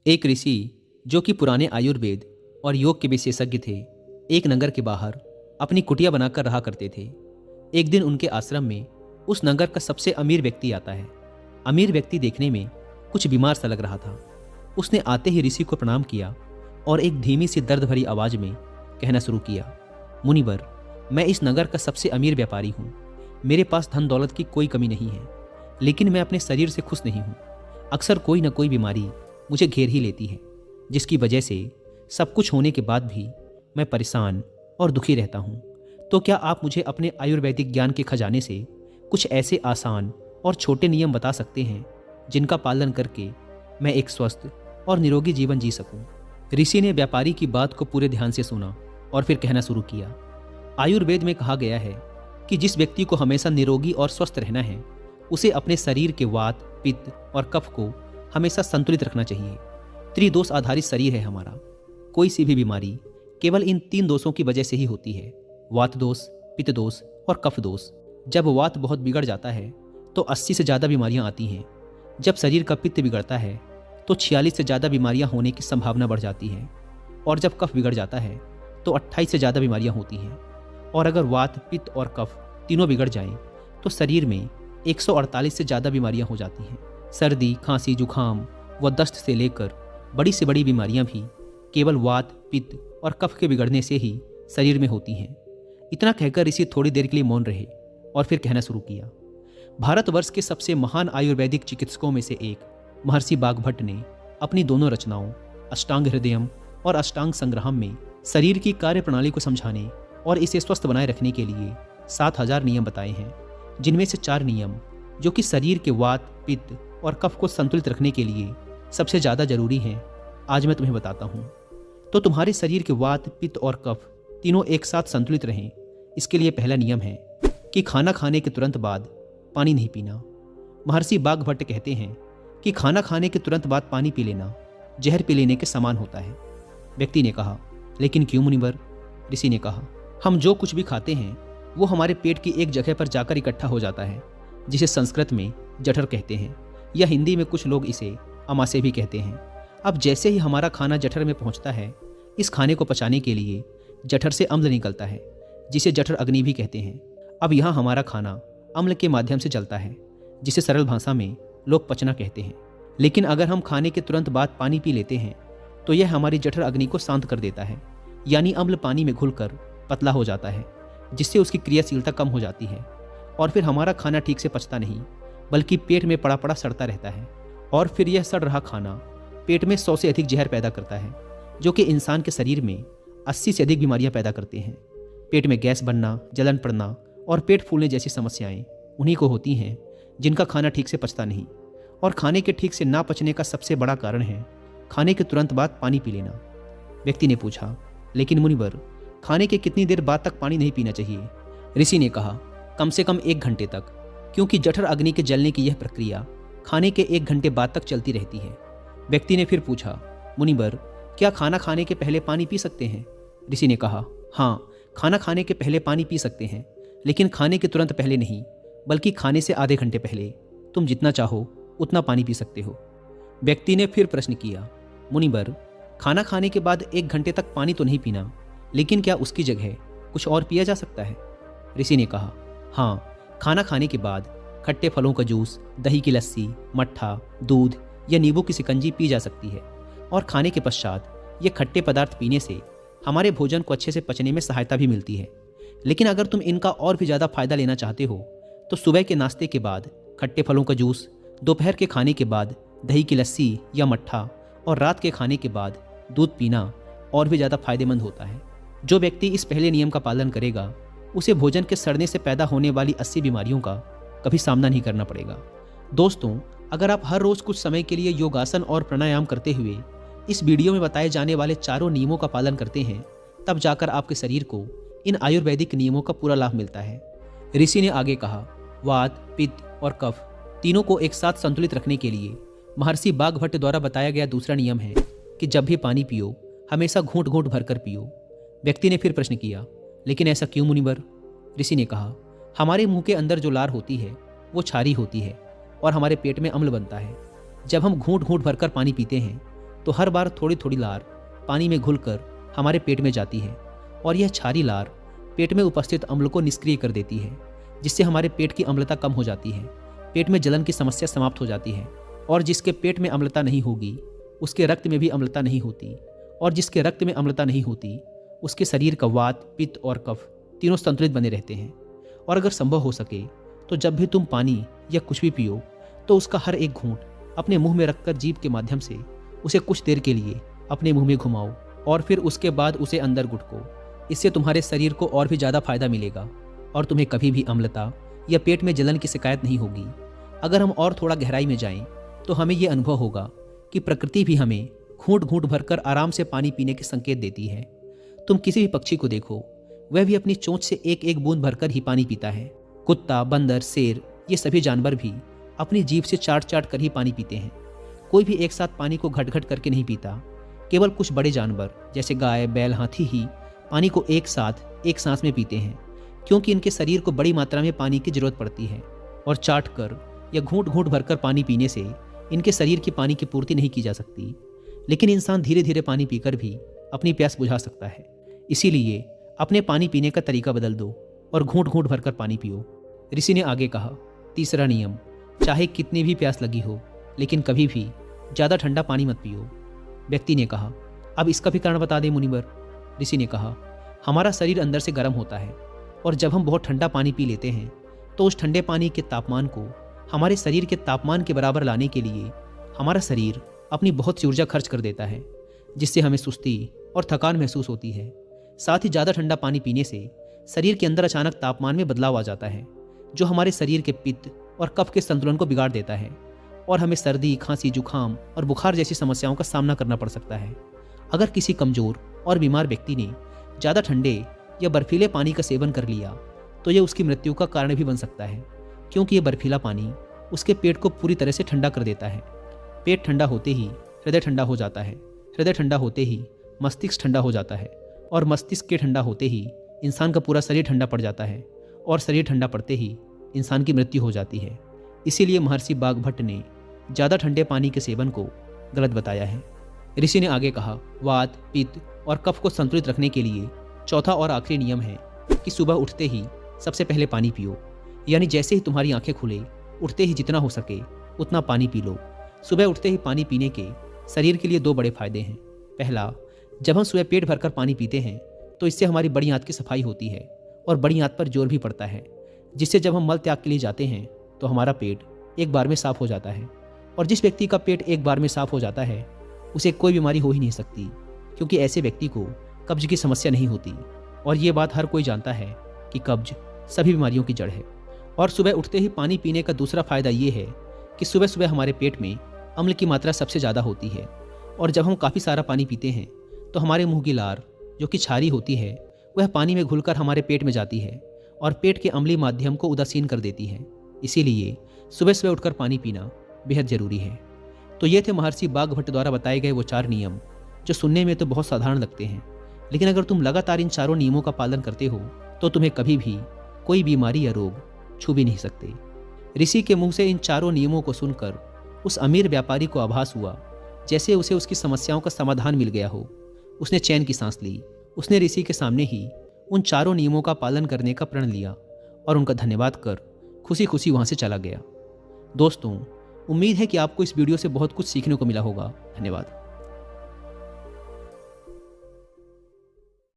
एक ऋषि जो कि पुराने आयुर्वेद और योग के विशेषज्ञ थे, एक नगर के बाहर अपनी कुटिया बनाकर रहा करते थे। एक दिन उनके आश्रम में उस नगर का सबसे अमीर व्यक्ति आता है। अमीर व्यक्ति देखने में कुछ बीमार सा लग रहा था। उसने आते ही ऋषि को प्रणाम किया और एक धीमी सी दर्द भरी आवाज में कहना शुरू किया, मुनिवर, मैं इस नगर का सबसे अमीर व्यापारी हूँ। मेरे पास धन दौलत की कोई कमी नहीं है, लेकिन मैं अपने शरीर से खुश नहीं हूँ। अक्सर कोई ना कोई बीमारी मुझे घेर ही लेती है, जिसकी वजह से सब कुछ होने के बाद भी मैं परेशान और दुखी रहता हूँ। तो क्या आप मुझे अपने आयुर्वेदिक ज्ञान के खजाने से कुछ ऐसे आसान और छोटे नियम बता सकते हैं जिनका पालन करके मैं एक स्वस्थ और निरोगी जीवन जी सकूं? ऋषि ने व्यापारी की बात को पूरे ध्यान से सुना और फिर कहना शुरू किया, आयुर्वेद में कहा गया है कि जिस व्यक्ति को हमेशा निरोगी और स्वस्थ रहना है, उसे अपने शरीर के वात, पित्त और कफ को हमेशा संतुलित रखना चाहिए। त्रिदोष आधारित शरीर है हमारा। कोई सी भी बीमारी केवल इन 3 दोषों की वजह से ही होती है, वात दोष, पित्त दोष और कफ दोष। जब वात बहुत बिगड़ जाता है तो 80 से ज़्यादा बीमारियां आती हैं। जब शरीर का पित्त बिगड़ता है तो 46 से ज़्यादा बीमारियां होने की संभावना बढ़ जाती है, और जब कफ बिगड़ जाता है तो 28 से ज़्यादा बीमारियां होती हैं। और अगर वात, पित्त और कफ तीनों बिगड़ जाएं तो शरीर में 148 से ज़्यादा बीमारियां हो जाती हैं। सर्दी, खांसी, जुखाम व दस्त से लेकर बड़ी से बड़ी बीमारियां भी केवल वात, पित्त और कफ के बिगड़ने से ही शरीर में होती हैं। इतना कहकर ऋषि थोड़ी देर के लिए मौन रहे और फिर कहना शुरू किया, भारतवर्ष के सबसे महान आयुर्वेदिक चिकित्सकों में से एक महर्षि बागभट्ट ने अपनी दोनों रचनाओं अष्टांग हृदयम और अष्टांग संग्रहम में शरीर की कार्य प्रणाली को समझाने और इसे स्वस्थ बनाए रखने के लिए 7000 नियम बताए हैं, जिनमें से 4 नियम जो कि शरीर के वात, पित्त और कफ को संतुलित रखने के लिए सबसे ज़्यादा जरूरी हैं, आज मैं तुम्हें बताता हूँ। तो तुम्हारे शरीर के वात, पित्त और कफ तीनों एक साथ संतुलित रहें, इसके लिए पहला नियम है कि खाना खाने के तुरंत बाद पानी नहीं पीना। महर्षि बागभट्ट कहते हैं कि खाना खाने के तुरंत बाद पानी पी लेना जहर पी लेने के समान होता है। व्यक्ति ने कहा, लेकिन क्यों मुनिवर? ऋषि ने कहा, हम जो कुछ भी खाते हैं वो हमारे पेट की एक जगह पर जाकर इकट्ठा हो जाता है, जिसे संस्कृत में जठर कहते हैं, या हिंदी में कुछ लोग इसे अमाशय भी कहते हैं। अब जैसे ही हमारा खाना जठर में पहुंचता है, इस खाने को पचाने के लिए जठर से अम्ल निकलता है, जिसे जठर अग्नि भी कहते हैं। अब यहाँ हमारा खाना अम्ल के माध्यम से जलता है, जिसे सरल भाषा में लोग पचना कहते हैं। लेकिन अगर हम खाने के तुरंत बाद पानी पी लेते हैं तो यह हमारी जठर अग्नि को शांत कर देता है, यानी अम्ल पानी में घुलकर पतला हो जाता है, जिससे उसकी क्रियाशीलता कम हो जाती है, और फिर हमारा खाना ठीक से पचता नहीं, बल्कि पेट में पड़ा पड़ा सड़ता रहता है। और फिर यह सड़ रहा खाना पेट में 100 से अधिक जहर पैदा करता है, जो कि इंसान के शरीर में 80 से अधिक बीमारियां पैदा करते हैं। पेट में गैस बनना, जलन पड़ना और पेट फूलने जैसी समस्याएं उन्हीं को होती हैं जिनका खाना ठीक से पचता नहीं। और खाने के ठीक से ना पचने का सबसे बड़ा कारण है खाने के तुरंत बाद पानी पी लेना। व्यक्ति ने पूछा, लेकिन मुनिवर, खाने के कितनी देर बाद तक पानी नहीं पीना चाहिए? ऋषि ने कहा, कम से कम 1 घंटे तक, क्योंकि जठर अग्नि के जलने की यह प्रक्रिया खाने के 1 घंटे बाद तक चलती रहती है। व्यक्ति ने फिर पूछा, मुनिवर, क्या खाना खाने के पहले पानी पी सकते हैं? ऋषि ने कहा, हाँ, खाना खाने के पहले पानी पी सकते हैं, लेकिन खाने के तुरंत पहले नहीं, बल्कि खाने से आधे घंटे पहले। तुम जितना चाहो उतना पानी पी सकते हो। व्यक्ति ने फिर प्रश्न किया, मुनिवर, खाना खाने के बाद 1 घंटे तक पानी तो नहीं पीना, लेकिन क्या उसकी जगह कुछ और पिया जा सकता है? ऋषि ने कहा, हाँ, खाना खाने के बाद खट्टे फलों का जूस, दही की लस्सी, मट्ठा, दूध या नींबू की शिकंजी पी जा सकती है। और खाने के पश्चात ये खट्टे पदार्थ पीने से हमारे भोजन को अच्छे से पचने में सहायता भी मिलती है। लेकिन अगर तुम इनका और भी ज़्यादा फायदा लेना चाहते हो तो सुबह के नाश्ते के बाद खट्टे फलों का जूस, दोपहर के खाने के बाद दही की लस्सी या मट्ठा, और रात के खाने के बाद दूध पीना और भी ज़्यादा फायदेमंद होता है। जो व्यक्ति इस पहले नियम का पालन करेगा उसे भोजन के सड़ने से पैदा होने वाली 80 बीमारियों का कभी सामना नहीं करना पड़ेगा। दोस्तों, अगर आप हर रोज़ कुछ समय के लिए योगासन और प्राणायाम करते हुए इस वीडियो में बताए जाने वाले चारों नियमों का पालन करते हैं, तब जाकर आपके शरीर को इन आयुर्वेदिक नियमों का पूरा लाभ मिलता है। ऋषि ने आगे कहा, वात, पित्त और कफ तीनों को एक साथ संतुलित रखने के लिए महर्षि बागभट्ट द्वारा बताया गया दूसरा नियम है कि जब भी पानी पियो हमेशा घूंट घूंट भरकर पियो। व्यक्ति ने फिर प्रश्न किया, लेकिन ऐसा क्यों मुनिवर? ऋषि ने कहा, हमारे मुंह के अंदर जो लार होती है वो क्षारी होती है और हमारे पेट में अम्ल बनता है। जब हम घूंट घूंट भरकर पानी पीते हैं तो हर बार थोड़ी थोड़ी लार पानी में घुलकर हमारे पेट में जाती है और यह क्षारी लार पेट में उपस्थित अम्ल को निष्क्रिय कर देती है, जिससे हमारे पेट की अम्लता कम हो जाती है, पेट में जलन की समस्या समाप्त हो जाती है। और जिसके पेट में अम्लता नहीं होगी उसके रक्त में भी अम्लता नहीं होती, और जिसके रक्त में अम्लता नहीं होती उसके शरीर का वात, पित्त और कफ तीनों संतुलित बने रहते हैं। और अगर संभव हो सके तो जब भी तुम पानी या कुछ भी पियो तो उसका हर एक घूंट अपने मुंह में रखकर जीभ के माध्यम से उसे कुछ देर के लिए अपने मुंह में घुमाओ और फिर उसके बाद उसे अंदर गुटको। इससे तुम्हारे शरीर को और भी ज़्यादा फायदा मिलेगा और तुम्हें कभी भी अम्लता या पेट में जलन की शिकायत नहीं होगी। अगर हम और थोड़ा गहराई में जाएं तो हमें ये अनुभव होगा कि प्रकृति भी हमें घूंट घूंट भरकर आराम से पानी पीने के संकेत देती है। तुम किसी भी पक्षी को देखो, वह भी अपनी चोंच से एक एक बूंद भरकर ही पानी पीता है। कुत्ता, बंदर, शेर, ये सभी जानवर भी अपनी जीभ से चाट चाट कर ही पानी पीते हैं। कोई भी एक साथ पानी को घट घट करके नहीं पीता। केवल कुछ बड़े जानवर जैसे गाय, बैल, हाथी ही पानी को एक साथ एक सांस में पीते हैं, क्योंकि इनके शरीर को बड़ी मात्रा में पानी की जरूरत पड़ती है और चाट कर या घूंट घूंट भरकर पानी पीने से इनके शरीर की पानी की पूर्ति नहीं की जा सकती। लेकिन इंसान धीरे धीरे पानी पीकर भी अपनी प्यास बुझा सकता है। इसीलिए अपने पानी पीने का तरीका बदल दो और घूंट घूंट भरकर पानी पियो। ऋषि ने आगे कहा, तीसरा नियम, चाहे कितनी भी प्यास लगी हो लेकिन कभी भी ज़्यादा ठंडा पानी मत पियो। व्यक्ति ने कहा, अब इसका भी कारण बता दें मुनिवर। ऋषि ने कहा, हमारा शरीर अंदर से गर्म होता है और जब हम बहुत ठंडा पानी पी लेते हैं तो उस ठंडे पानी के तापमान को हमारे शरीर के तापमान के बराबर लाने के लिए हमारा शरीर अपनी बहुत सी ऊर्जा खर्च कर देता है, जिससे हमें सुस्ती और थकान महसूस होती है। साथ ही ज़्यादा ठंडा पानी पीने से शरीर के अंदर अचानक तापमान में बदलाव आ जाता है, जो हमारे शरीर के पित्त और कफ के संतुलन को बिगाड़ देता है और हमें सर्दी, खांसी, जुखाम और बुखार जैसी समस्याओं का सामना करना पड़ सकता है। अगर किसी कमज़ोर और बीमार व्यक्ति ने ज़्यादा ठंडे या बर्फीले पानी का सेवन कर लिया तो यह उसकी मृत्यु का कारण भी बन सकता है, क्योंकि यह बर्फीला पानी उसके पेट को पूरी तरह से ठंडा कर देता है। पेट ठंडा होते ही हृदय ठंडा हो जाता है, हृदय ठंडा होते ही मस्तिष्क ठंडा हो जाता है और मस्तिष्क के ठंडा होते ही इंसान का पूरा शरीर ठंडा पड़ जाता है और शरीर ठंडा पड़ते ही इंसान की मृत्यु हो जाती है। इसीलिए महर्षि बाघभट्ट ने ज़्यादा ठंडे पानी के सेवन को गलत बताया है। ऋषि ने आगे कहा, वात, पित्त और कफ को संतुलित रखने के लिए चौथा और आखिरी नियम है कि सुबह उठते ही सबसे पहले पानी पियो। यानी जैसे ही तुम्हारी आंखें खुले, उठते ही जितना हो सके उतना पानी पी लो। सुबह उठते ही पानी पीने के शरीर के लिए दो बड़े फायदे हैं। पहला, जब हम सुबह पेट भरकर पानी पीते हैं तो इससे हमारी बड़ी आंत की सफाई होती है और बड़ी आंत पर जोर भी पड़ता है, जिससे जब हम मल त्याग के लिए जाते हैं तो हमारा पेट एक बार में साफ हो जाता है। और जिस व्यक्ति का पेट एक बार में साफ हो जाता है उसे कोई बीमारी हो ही नहीं सकती, क्योंकि ऐसे व्यक्ति को कब्ज की समस्या नहीं होती। और ये बात हर कोई जानता है कि कब्ज सभी बीमारियों की जड़ है। और सुबह उठते ही पानी पीने का दूसरा फायदा ये है कि सुबह सुबह हमारे पेट में अम्ल की मात्रा सबसे ज़्यादा होती है और जब हम काफ़ी सारा पानी पीते हैं तो हमारे मुंह की लार, जो कि क्षारी होती है, वह पानी में घुलकर हमारे पेट में जाती है और पेट के अम्लीय माध्यम को उदासीन कर देती है। इसीलिए सुबह सुबह उठकर पानी पीना बेहद ज़रूरी है। तो ये थे महर्षि बाघभट्ट द्वारा बताए गए वो 4 नियम, जो सुनने में तो बहुत साधारण लगते हैं, लेकिन अगर तुम लगातार इन चारों नियमों का पालन करते हो तो तुम्हें कभी भी कोई बीमारी या रोग छू भी नहीं सकते। ऋषि के मुंह से इन चारों नियमों को सुनकर उस अमीर व्यापारी को आभास हुआ जैसे उसे उसकी समस्याओं का समाधान मिल गया हो। उसने चैन की सांस ली। उसने ऋषि के सामने ही उन चारों नियमों का पालन करने का प्रण लिया और उनका धन्यवाद कर खुशी खुशी वहां से चला गया। दोस्तों, उम्मीद है कि आपको इस वीडियो से बहुत कुछ सीखने को मिला होगा। धन्यवाद।